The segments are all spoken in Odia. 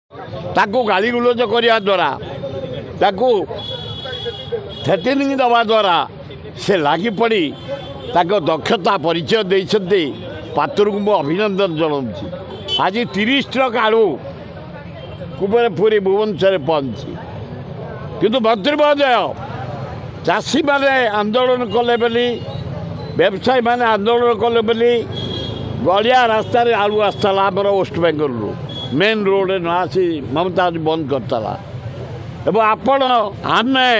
ତାକୁ ଗାଳିଗୁଲଜ କରିବା ଦ୍ୱାରା ତାକୁ ଥ୍ରେଟନିଂ ଦେବା ଦ୍ୱାରା ସେ ଲାଗି ପଡ଼ି ତାଙ୍କ ଦକ୍ଷତା ପରିଚୟ ଦେଇଛନ୍ତି। ପାତ୍ରକୁ ମୁଁ ଅଭିନନ୍ଦନ ଜଣାଉଛି। ଆଜି 30 ଟ୍ରକ୍ ଆଳୁ କୁବେରପୁରୀ ଭୁବନେଶ୍ୱରରେ ପହଞ୍ଚି, କିନ୍ତୁ ମନ୍ତ୍ରୀ ମହୋଦୟ ଚାଷୀମାନେ ଆନ୍ଦୋଳନ କଲେ ବୋଲି, ବ୍ୟବସାୟୀମାନେ ଆନ୍ଦୋଳନ କଲେ ବୋଲି ଗଳିଆ ରାସ୍ତାରେ ଆଳୁ ଆସିଥିଲା ଆମର ୱେଷ୍ଟବେଙ୍ଗଲରୁ, ମେନ୍ ରୋଡ଼ରେ ନ ଆସି ମମତା ବନ୍ଦ କରିଥିଲା। ଏବଂ ଆମେ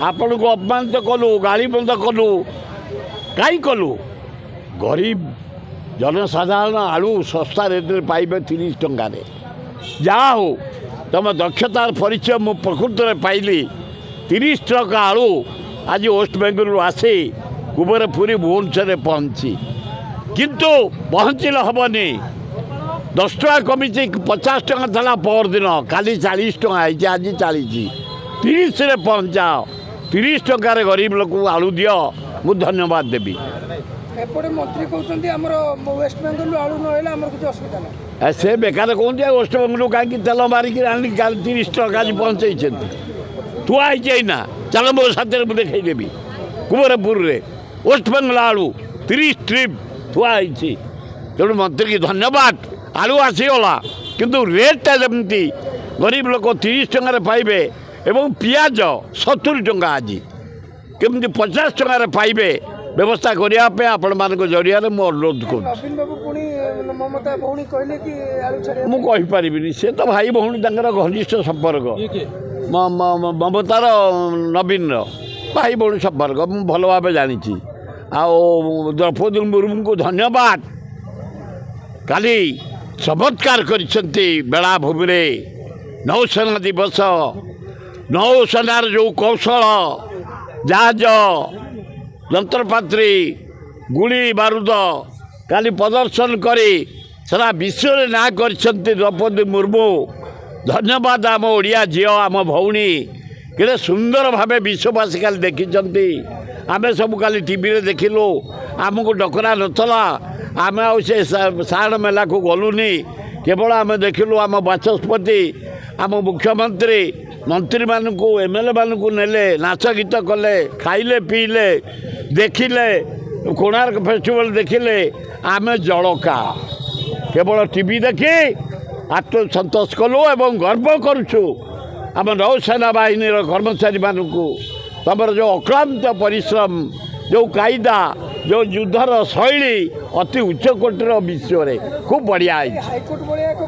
ଆପଣଙ୍କୁ ଅପମାନିତ କଲୁ, ଗାଳିବନ୍ଦ କଲୁ। କାହିଁ କଲୁ? ଗରିବ ଜନସାଧାରଣ ଆଳୁ ଶସ୍ତା ରେଟ୍ରେ ପାଇବେ 30 ଟଙ୍କାରେ। ଯାହା ହଉ ତୁମ ଦକ୍ଷତାର ପରିଚୟ ମୁଁ ପ୍ରକୃତରେ ପାଇଲି। 30 ଟ୍ରକ୍ ଆଳୁ ଆଜି ୱେଷ୍ଟବେଙ୍ଗଲରୁ ଆସି କୁବେରପୁରୀ ଭୁବନେଶ୍ୱରରେ ପହଞ୍ଚି, କିନ୍ତୁ ପହଞ୍ଚିଲେ ହେବନି। 10 ଟଙ୍କା କମିଛି, 50 ଟଙ୍କା ଥିଲା ପରଦିନ, କାଲି 40 ଟଙ୍କା ହେଇଛି, ଆଜି 40। 30ରେ ପହଞ୍ଚାଅ। 30 ଟଙ୍କାରେ ଗରିବ ଲୋକଙ୍କୁ ଆଳୁ ଦିଅ, ମୁଁ ଧନ୍ୟବାଦ ଦେବି। ଏପଟେ ମନ୍ତ୍ରୀ କହୁଛନ୍ତି ଆମର ୱେଷ୍ଟବେଙ୍ଗଲରୁ ଆଳୁ ନହେଲେ ଆମର କିଛି ଅସୁବିଧା ନାହିଁ। ସେ ବେକାର କହୁଛି ୱେଷ୍ଟବେଙ୍ଗଲରୁ କାହିଁକି ତେଲ ମାରିକି ଆଣିକି 30 ଟଙ୍କା ଆଜି ପହଞ୍ଚେଇଛନ୍ତି। ଥୁଆ ହେଇଛି ଏଇନା, ଚାଲ ମୋ ସାଥିରେ ମୁଁ ଦେଖେଇଦେବି। କୁବେରପୁରରେ ୱେଷ୍ଟବେଙ୍ଗଲ ଆଳୁ 30 ଟ୍ରିପ୍ ଥୁଆ ହେଇଛି। ତେଣୁ ମନ୍ତ୍ରୀକି ଧନ୍ୟବାଦ। ଆଳୁ ଆସିଗଲା, କିନ୍ତୁ ରେଟ୍ଟା ଯେମିତି ଗରିବ ଲୋକ 30 ଟଙ୍କାରେ ପାଇବେ ଏବଂ ପିଆଜ 70 ଟଙ୍କା ଆଜି କେମିତି 50 ଟଙ୍କାରେ ପାଇବେ ବ୍ୟବସ୍ଥା କରିବା ପାଇଁ ଆପଣମାନଙ୍କ ଜରିଆରେ ମୁଁ ଅନୁରୋଧ କରୁଛି। ନବୀନ ବାବୁ ପୁଣି ମମତା ଭଉଣୀ କହିଲେ କି ଆଳୁ ଛାଡ଼ିବା। ମୁଁ କହିପାରିବିନି, ସେ ତ ଭାଇ ଭଉଣୀ ତାଙ୍କର ଘନିଷ୍ଠ ସମ୍ପର୍କ। ମମତାର ନବୀନର ଭାଇ ଭଉଣୀ ସମ୍ପର୍କ ମୁଁ ଭଲ ଭାବେ ଜାଣିଛି। ଆଉ ଦ୍ରୌପଦୀ ମୁର୍ମୁଙ୍କୁ ଧନ୍ୟବାଦ। କାଲି ଚମତ୍କାର କରିଛନ୍ତି ବେଳାଭୂମିରେ। ନୌସେନା ଦିବସ, ନୌସେନାର ଯେଉଁ କୌଶଳ, ଜାହାଜ, ଯନ୍ତ୍ରପାତି, ଗୁଳି ବାରୁଦ କାଲି ପ୍ରଦର୍ଶନ କରି ସାରା ବିଶ୍ୱରେ ନାଁ କରିଛନ୍ତି ଦ୍ରୌପଦୀ ମୁର୍ମୁ। ଧନ୍ୟବାଦ ଆମ ଓଡ଼ିଆ ଝିଅ, ଆମ ଭଉଣୀ କେତେ ସୁନ୍ଦର ଭାବେ ବିଶ୍ୱବାସୀ କାଲି ଦେଖିଛନ୍ତି। ଆମେ ସବୁ କାଲି ଟିଭିରେ ଦେଖିଲୁ, ଆମକୁ ଡକରା ନଥିଲା। ଆମେ ଆଉ ସେ ସାହାଣ ମେଲାକୁ ଗଲୁନି। କେବଳ ଆମେ ଦେଖିଲୁ ଆମ ବାଚସ୍ପତି, ଆମ ମୁଖ୍ୟମନ୍ତ୍ରୀ, ମନ୍ତ୍ରୀମାନଙ୍କୁ, MLA ମାନଙ୍କୁ ନେଲେ, ନାଚ ଗୀତ କଲେ, ଖାଇଲେ ପିଇଲେ, ଦେଖିଲେ, କୋଣାର୍କ ଫେଷ୍ଟିଭାଲ ଦେଖିଲେ। ଆମେ ଜଳକା କେବଳ ଟିଭି ଦେଖି ଆତ୍ମସନ୍ତୋଷ କଲୁ ଏବଂ ଗର୍ବ କରୁଛୁ ଆମ ନୌସେନା ବାହିନୀର କର୍ମଚାରୀମାନଙ୍କୁ। ତୁମର ଯେଉଁ ଅକ୍ଳାନ୍ତ ପରିଶ୍ରମ, ଯେଉଁ କାଇଦା, ଯେଉଁ ଯୁଦ୍ଧର ଶୈଳୀ ଅତି ଉଚ୍ଚ କୋଟିର ବିଶ୍ୱରେ ଖୁବ୍ ବଢ଼ିଆ ହେଇଛି। ହାଇକୋର୍ଟ ଭଳିଆ ଏକ